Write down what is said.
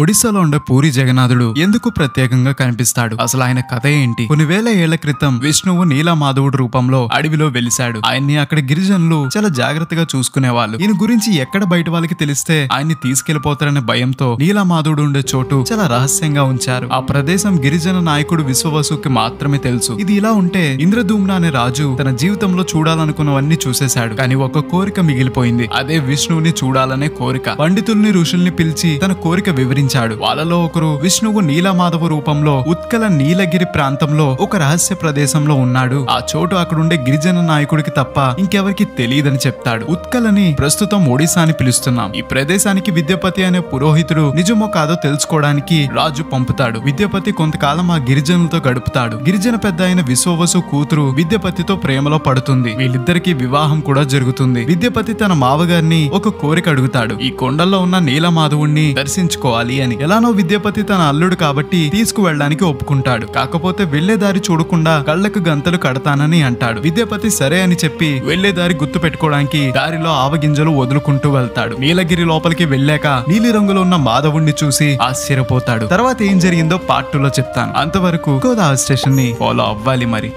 ఒడిశాలో ఉండే పూరి జగన్నాథుడు ఎందుకు ప్రత్యేకంగా కనిపిస్తాడు? అసలు ఆయన కథ ఏంటి? కొన్ని వేల ఏళ్ల క్రితం విష్ణువు నీలమాధవుడు రూపంలో అడవిలో వెలిశాడు. ఆయన్ని అక్కడ గిరిజనులు చాలా జాగ్రత్తగా చూసుకునేవాళ్ళు. ఈయన గురించి ఎక్కడ బయట వాళ్ళకి తెలిస్తే ఆయన్ని తీసుకెళ్లిపోతారనే భయంతో నీలమాధవుడు ఉండే చోటు చాలా రహస్యంగా ఉంచారు. ఆ ప్రదేశం గిరిజన నాయకుడు విశ్వవసుకి మాత్రమే తెలుసు. ఇది ఇలా ఉంటే ఇంద్రధూమ్న అనే రాజు తన జీవితంలో చూడాలనుకున్నవన్నీ చూసేశాడు. కానీ ఒక కోరిక మిగిలిపోయింది. అదే విష్ణువుని చూడాలనే కోరిక. పండితుల్ని ఋషుల్ని పిలిచి తన కోరిక వివరించాడు. వాళ్ళలో ఒకరు విష్ణువు నీలమాధవ రూపంలో ఉత్కల నీలగిరి ప్రాంతంలో ఒక రహస్య ప్రదేశంలో ఉన్నాడు. ఆ చోటు అక్కడుండే గిరిజన నాయకుడికి తప్ప ఇంకెవరికి తెలియదని చెప్తాడు. ఉత్కలని ప్రస్తుతం ఒడిశా అని పిలుస్తున్నాం. ఈ ప్రదేశానికి విద్యాపతి అనే పురోహితుడు నిజమో కాదో తెలుసుకోవడానికి రాజు పంపుతాడు. విద్యాపతి కొంతకాలం ఆ గిరిజనులతో గడుపుతాడు. గిరిజన పెద్ద అయిన విశ్వవసు కూతురు విద్యాపతితో ప్రేమలో పడుతుంది. వీళ్ళిద్దరికి వివాహం కూడా జరుగుతుంది. విద్యాపతి తన మావగారిని ఒక కోరిక అడుగుతాడు. ఈ కొండల్లో ఉన్న నీలమాధవుణ్ణి దర్శించుకోవాలి అని. ఎలానో విద్యాపతి తన అల్లుడు కాబట్టి తీసుకువెళ్ళడానికి ఒప్పుకుంటాడు. కాకపోతే వెళ్లే దారి చూడకుండా కళ్లకు గంతలు కడతానని అంటాడు. విద్యాపతి సరే అని చెప్పి వెళ్లే దారి గుర్తు పెట్టుకోవడానికి దారిలో ఆవగింజలు వదులుకుంటూ వెళ్తాడు. నీలగిరి లోపలికి వెళ్ళాక నీలి రంగులో ఉన్న మాధవుణ్ణి చూసి ఆశ్చర్యపోతాడు. తర్వాత ఏం జరిగిందో పార్ట్ 2 లో చెప్తాను. అంతవరకు గోదావరి స్టేషన్ ని ఫాలో అవ్వాలి మరి.